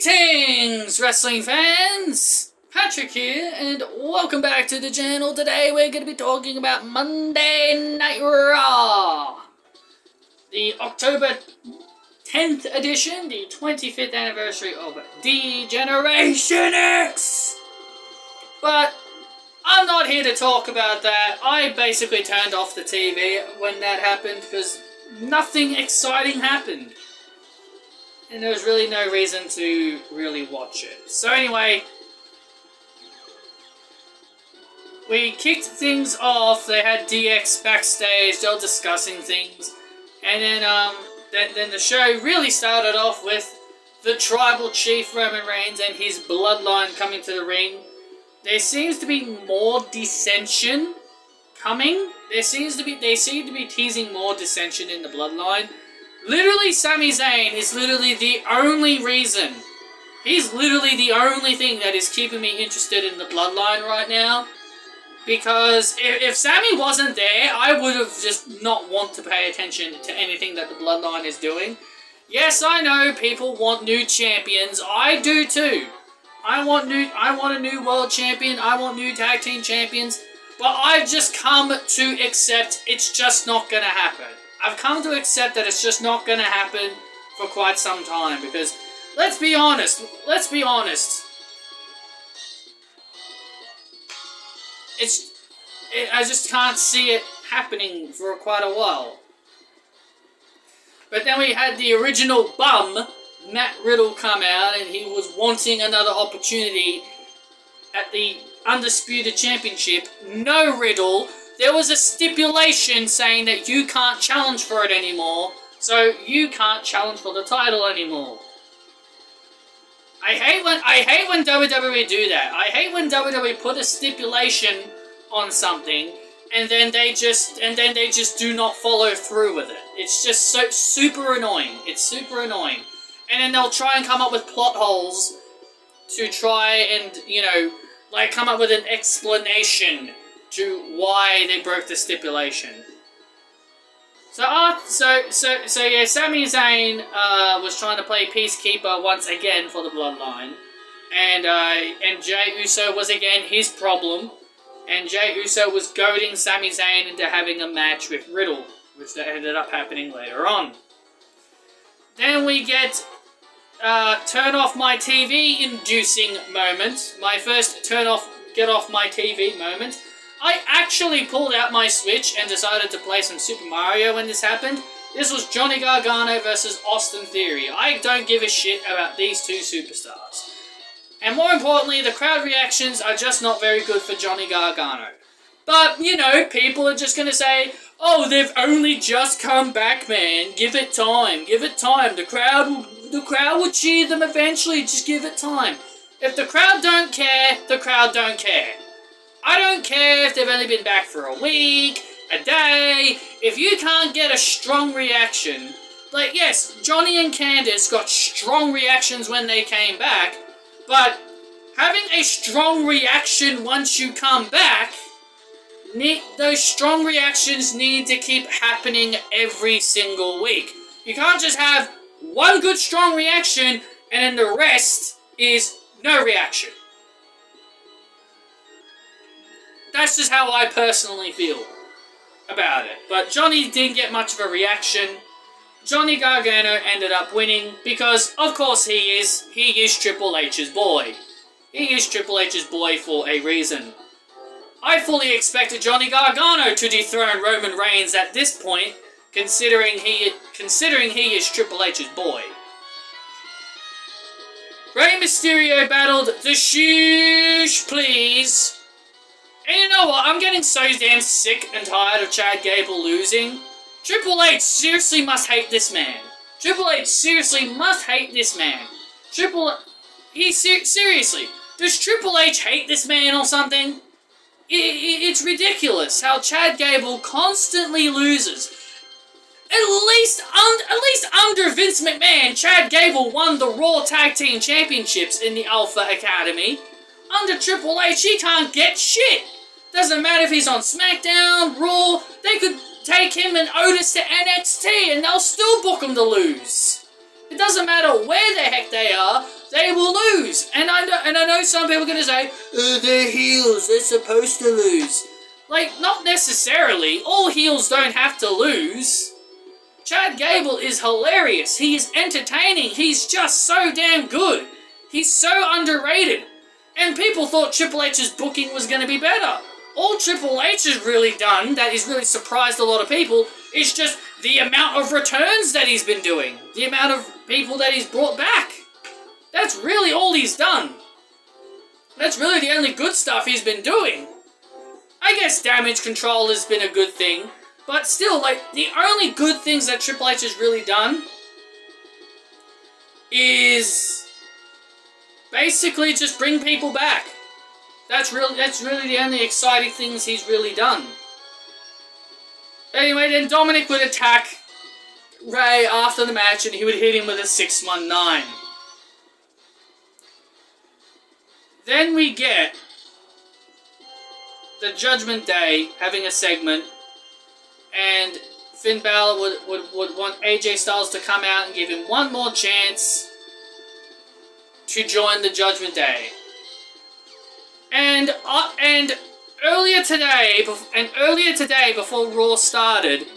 Greetings, wrestling fans! Patrick here, and welcome back to the channel. Today we're going to be talking about Monday Night Raw. The October 10th edition, the 25th anniversary of D-Generation X! But I'm not here to talk about that. I basically turned off the TV when that happened because nothing exciting happened. And there was really no reason to really watch it. So anyway, we kicked things off. They had DX backstage. They were discussing things. And then the show really started off with the Tribal Chief Roman Reigns and his bloodline coming to the ring. There seems to be more dissension coming. They seem to be teasing more dissension in the bloodline. Literally, Sami Zayn is literally the only reason. He's literally the only thing that is keeping me interested in the bloodline right now. Because if Sami wasn't there, I would have just not want to pay attention to anything that the bloodline is doing. Yes, I know people want new champions. I do too. I want a new world champion. I want new tag team champions. But I've just come to accept it's just not gonna happen. I've come to accept that it's just not going to happen for quite some time, because, let's be honest, I just can't see it happening for quite a while. But then we had the original bum, Matt Riddle, come out, and he was wanting another opportunity at the Undisputed Championship. No, Riddle. There was a stipulation saying that you can't challenge for it anymore, so you can't challenge for the title anymore. I hate when WWE do that. I hate when WWE put a stipulation on something and then they just do not follow through with it. It's just so super annoying. It's super annoying. And then they'll try and come up with plot holes to try and, come up with an explanation to why they broke the stipulation. So yeah, Sami Zayn was trying to play peacekeeper once again for the bloodline, and Jey Uso was again his problem, and Jey Uso was goading Sami Zayn into having a match with Riddle, which that ended up happening later on. Then we get turn off my TV inducing moment, my first get off my TV moment. I actually pulled out my Switch and decided to play some Super Mario when this happened. This was Johnny Gargano versus Austin Theory. I don't give a shit about these two superstars. And more importantly, the crowd reactions are just not very good for Johnny Gargano. But, people are just going to say, oh, they've only just come back, man. Give it time. Give it time. The crowd will cheer them eventually. Just give it time. If the crowd don't care, the crowd don't care. I don't care if they've only been back for a week, a day. If you can't get a strong reaction, yes, Johnny and Candice got strong reactions when they came back, but having a strong reaction once you come back, those strong reactions need to keep happening every single week. You can't just have one good strong reaction and then the rest is no reaction. That's just how I personally feel about it. But Johnny didn't get much of a reaction. Johnny Gargano ended up winning because, of course, he is Triple H's boy. He is Triple H's boy for a reason. I fully expected Johnny Gargano to dethrone Roman Reigns at this point, considering he is Triple H's boy. Rey Mysterio battled the Shoosh Please. And you know what? I'm getting so damn sick and tired of Chad Gable losing. Triple H seriously must hate this man. Triple H seriously must hate this man. Seriously, does Triple H hate this man or something? It's ridiculous how Chad Gable constantly loses. At least under Vince McMahon, Chad Gable won the Raw Tag Team Championships in the Alpha Academy. Under Triple H, he can't get shit. Doesn't matter if he's on SmackDown, Raw, they could take him and Otis to NXT and they'll still book him to lose. It doesn't matter where the heck they are, they will lose. And I know some people are going to say, they're heels, they're supposed to lose. Like, not necessarily. All heels don't have to lose. Chad Gable is hilarious. He is entertaining. He's just so damn good. He's so underrated. And people thought Triple H's booking was going to be better. All Triple H has really done, that has really surprised a lot of people, is just the amount of returns that he's been doing. The amount of people that he's brought back. That's really all he's done. That's really the only good stuff he's been doing. I guess Damage Control has been a good thing. But still, like, the only good things that Triple H has really done is basically just bring people back. That's really the only exciting things he's really done. Anyway, then Dominic would attack Ray after the match and he would hit him with a 619. Then we get the Judgment Day having a segment, and Finn Balor would want AJ Styles to come out and give him one more chance to join the Judgment Day. And earlier today, before Raw started,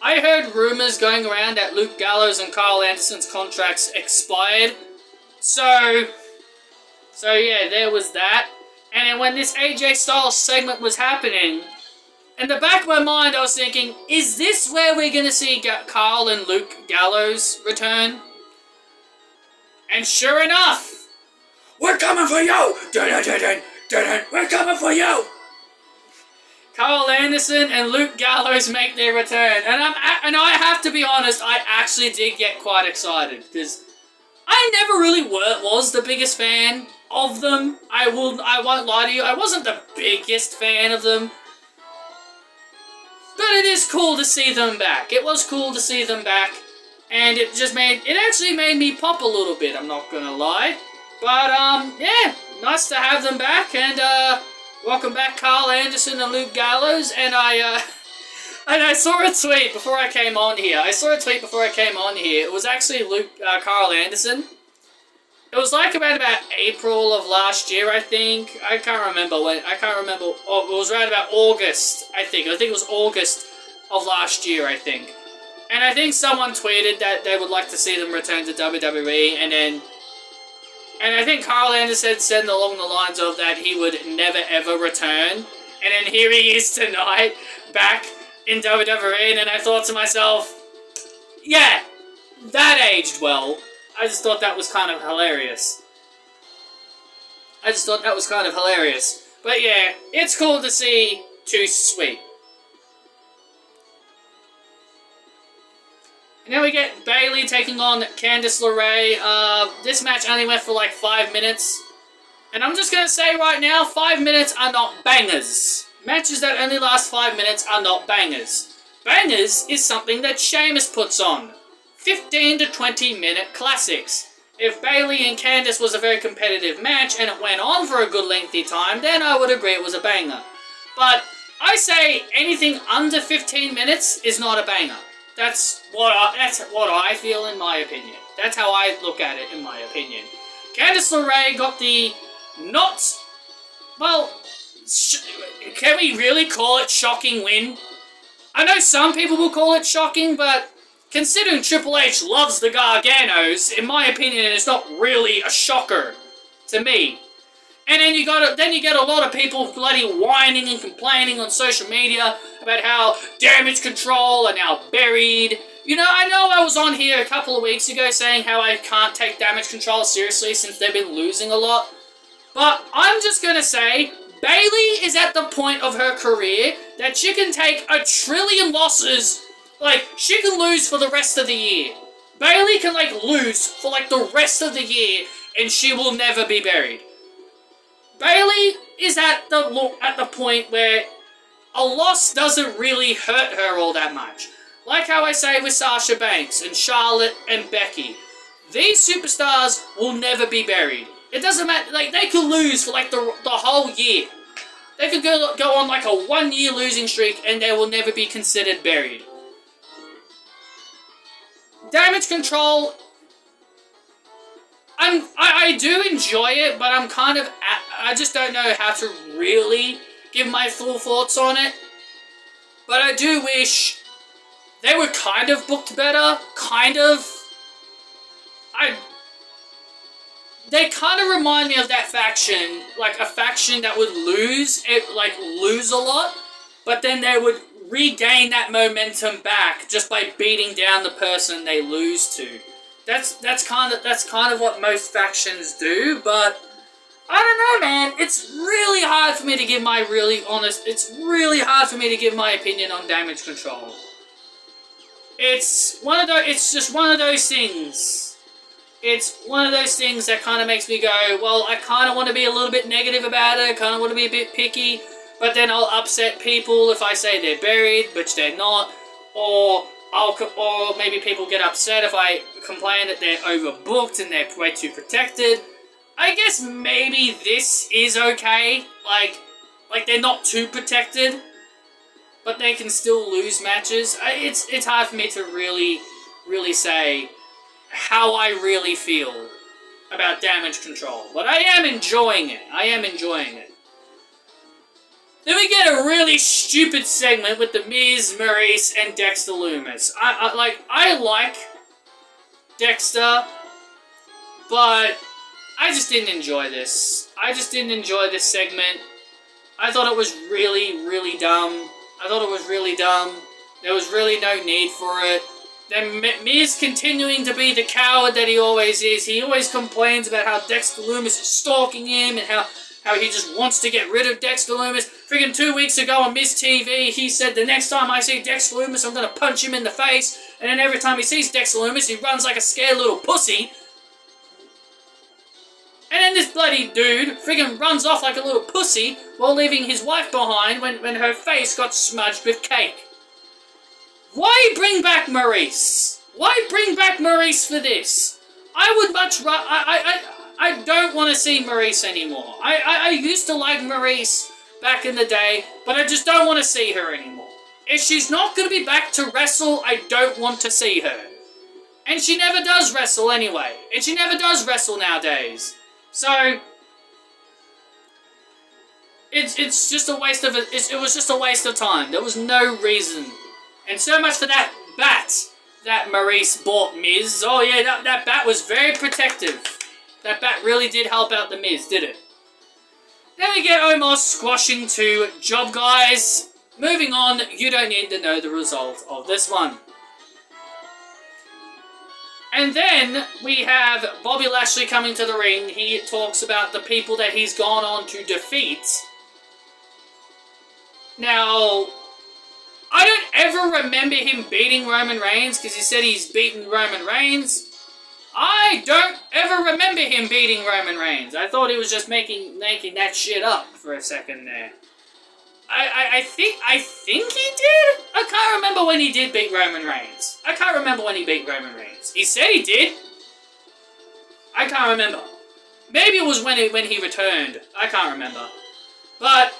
I heard rumors going around that Luke Gallows and Carl Anderson's contracts expired. So yeah, there was that. And then when this AJ Styles segment was happening, in the back of my mind I was thinking, is this where we're going to see Carl and Luke Gallows return? And sure enough, we're coming for you! We're coming for you! Carl Anderson and Luke Gallows make their return. And I have to be honest, I actually did get quite excited, because I never really was the biggest fan of them. I won't lie to you, I wasn't the biggest fan of them. But it is cool to see them back. It was cool to see them back. And it actually made me pop a little bit, I'm not gonna lie. But, yeah, nice to have them back. And, welcome back Carl Anderson and Luke Gallows. And I saw a tweet before I came on here. It was actually Carl Anderson. It was like about April of last year, I think. I can't remember. Oh, it was right about August, I think. I think it was August of last year, I think. And I think someone tweeted that they would like to see them return to WWE, and I think Carl Anderson said along the lines of that he would never ever return. And then here he is tonight, back in WWE, and then I thought to myself, yeah, that aged well. I just thought that was kind of hilarious. But yeah, it's cool to see Too Sweet. And then we get Bayley taking on Candice LeRae. This match only went for like 5 minutes. And I'm just going to say right now, 5 minutes are not bangers. Matches that only last 5 minutes are not bangers. Bangers is something that Sheamus puts on. 15 to 20 minute classics. If Bayley and Candice was a very competitive match and it went on for a good lengthy time, then I would agree it was a banger. But I say anything under 15 minutes is not a banger. That's what I feel, in my opinion. That's how I look at it, in my opinion. Candice LeRae got the can we really call it shocking win? I know some people will call it shocking, but considering Triple H loves the Garganos, in my opinion, it's not really a shocker to me. And then you get a lot of people bloody whining and complaining on social media about how Damage Control are now buried. You know I was on here a couple of weeks ago saying how I can't take Damage Control seriously since they've been losing a lot. But I'm just gonna say, Bayley is at the point of her career that she can take 1 trillion losses. Like, she can lose for the rest of the year. Bayley can, lose for, the rest of the year, and she will never be buried. Bayley is at the point where a loss doesn't really hurt her all that much. Like how I say with Sasha Banks and Charlotte and Becky. These superstars will never be buried. It doesn't matter, they could lose for, the whole year. They could go on, a 1 year losing streak, and they will never be considered buried. Damage Control I do enjoy it, but I just don't know how to really give my full thoughts on it. But I do wish they were kind of booked better, kind of. They kind of remind me of that faction, like a faction that would lose a lot, but then they would regain that momentum back just by beating down the person they lose to. That's kind of what most factions do, but I don't know, man. It's really hard for me to give my It's really hard for me to give my opinion on Damage Control. It's just one of those things. It's one of those things that kind of makes me go, well, I kind of want to be a little bit negative about it, I kind of want to be a bit picky, but then I'll upset people if I say they're buried, which they're not, or maybe people get upset if I complain that they're overbooked and they're way too protected. I guess maybe this is okay, like they're not too protected, but they can still lose matches. It's hard for me to really say how I really feel about Damage Control. But I am enjoying it. Then we get a really stupid segment with the Miz, Maurice, and Dexter Lumis. I like Dexter, but I just didn't enjoy this. I just didn't enjoy this segment. I thought it was really dumb. There was really no need for it. Then Miz continuing to be the coward that he always is. He always complains about how Dexter Lumis is stalking him and how he just wants to get rid of Dexter Lumis. Friggin' 2 weeks ago on Miz TV, he said the next time I see Dexter Lumis, I'm gonna punch him in the face. And then every time he sees Dexter Lumis, he runs like a scared little pussy. And then this bloody dude friggin' runs off like a little pussy while leaving his wife behind when her face got smudged with cake. Why bring back Maurice? Why bring back Maurice for this? I would much rather... I don't want to see Maurice anymore. I used to like Maurice back in the day, but I just don't want to see her anymore. If she's not going to be back to wrestle, I don't want to see her. And she never does wrestle anyway. And she never does wrestle nowadays. So... It's just a waste of... It was just a waste of time. There was no reason. And so much for that bat that Maurice bought Miz. Oh yeah, that bat was very protective. That bat really did help out the Miz, did it? Then we get Omos squashing two job guys. Moving on, you don't need to know the result of this one. And then we have Bobby Lashley coming to the ring. He talks about the people that he's gone on to defeat. Now... I don't ever remember him beating Roman Reigns, because he said he's beaten Roman Reigns. I don't ever remember him beating Roman Reigns. I thought he was just making that shit up for a second there. I think he did? I can't remember when he did beat Roman Reigns. He said he did. I can't remember. Maybe it was when he returned. I can't remember. But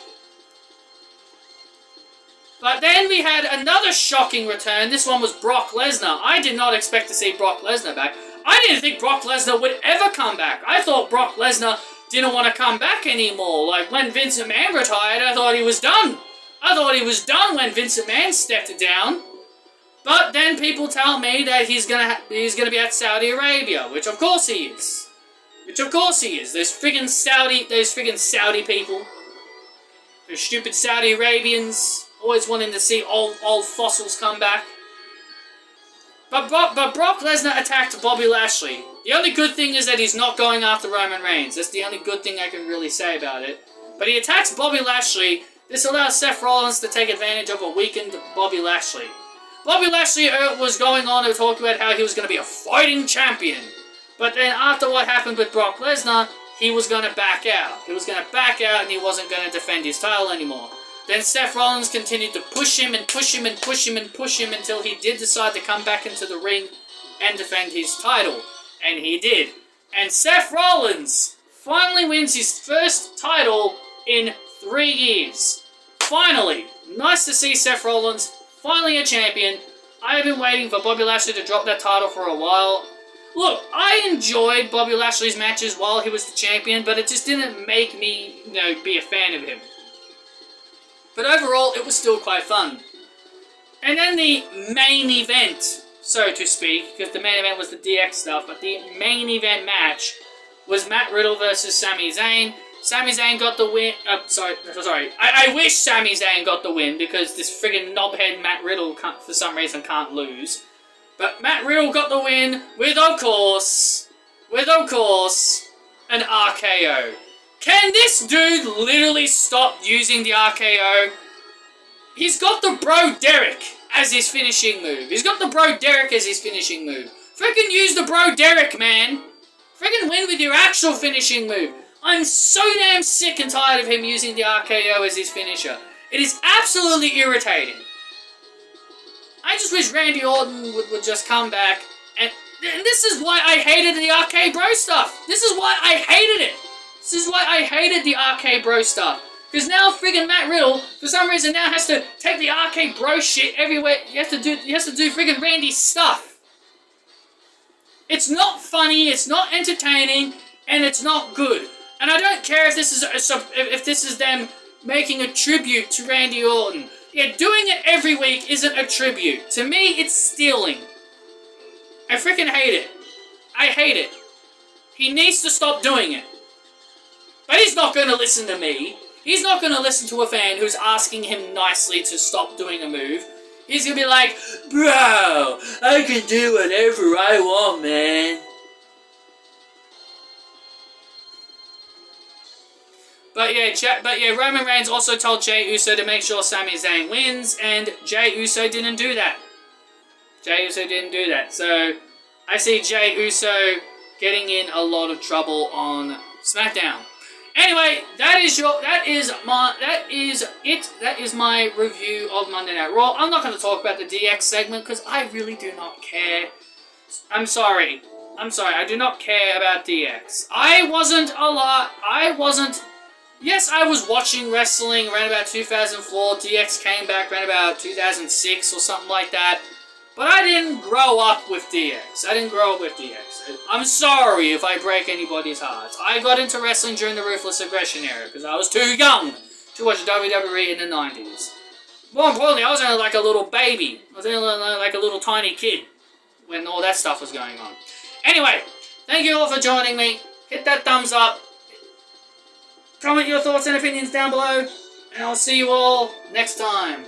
then we had another shocking return. This one was Brock Lesnar. I did not expect to see Brock Lesnar back. I didn't think Brock Lesnar would ever come back. I thought Brock Lesnar didn't want to come back anymore. Like, when Vince McMahon retired, I thought he was done. I thought he was done when Vince McMahon stepped down. But then people tell me that he's gonna be at Saudi Arabia, which of course he is. Those friggin' Saudi people. Those stupid Saudi Arabians. Always wanting to see old fossils come back. But Brock Lesnar attacked Bobby Lashley. The only good thing is that he's not going after Roman Reigns. That's the only good thing I can really say about it. But he attacks Bobby Lashley. This allows Seth Rollins to take advantage of a weakened Bobby Lashley. Bobby Lashley was going on to talk about how he was going to be a fighting champion. But then after what happened with Brock Lesnar, he was going to back out. And he wasn't going to defend his title anymore. Then Seth Rollins continued to push him until he did decide to come back into the ring and defend his title. And he did. And Seth Rollins finally wins his first title in 3 years. Finally. Nice to see Seth Rollins finally a champion. I have been waiting for Bobby Lashley to drop that title for a while. Look, I enjoyed Bobby Lashley's matches while he was the champion, but it just didn't make me, be a fan of him. But overall, it was still quite fun. And then the main event, so to speak, because the main event was the DX stuff, but the main event match was Matt Riddle versus Sami Zayn. Sami Zayn got the win. Sorry. I wish Sami Zayn got the win because this friggin' knobhead Matt Riddle for some reason can't lose. But Matt Riddle got the win with, of course, an RKO. Can this dude literally stop using the RKO? He's got the Bro Derek as his finishing move. Freaking use the Bro Derek, man. Freaking win with your actual finishing move. I'm so damn sick and tired of him using the RKO as his finisher. It is absolutely irritating. I just wish Randy Orton would just come back. And this is why I hated the RK Bro stuff. This is why I hated the RK Bro stuff. Because now friggin' Matt Riddle, for some reason, now has to take the RK Bro shit everywhere. He has to do friggin' Randy's stuff. It's not funny, it's not entertaining, and it's not good. And I don't care if this is them making a tribute to Randy Orton. Yeah, doing it every week isn't a tribute. To me, it's stealing. I freaking hate it. I hate it. He needs to stop doing it. But he's not going to listen to me. He's not going to listen to a fan who's asking him nicely to stop doing a move. He's going to be like, bro, I can do whatever I want, man. But yeah, Roman Reigns also told Jey Uso to make sure Sami Zayn wins, and Jey Uso didn't do that. So I see Jey Uso getting in a lot of trouble on SmackDown. Anyway, that is my review of Monday Night Raw. I'm not going to talk about the DX segment because I really do not care. I'm sorry. I do not care about DX. Yes, I was watching wrestling around about 2004. DX came back around about 2006 or something like that. But I didn't grow up with DX. I'm sorry if I break anybody's hearts. I got into wrestling during the Ruthless Aggression era because I was too young to watch WWE in the 90s. More importantly, I was only like a little baby. I was only like a little tiny kid when all that stuff was going on. Anyway, thank you all for joining me. Hit that thumbs up. Comment your thoughts and opinions down below. And I'll see you all next time.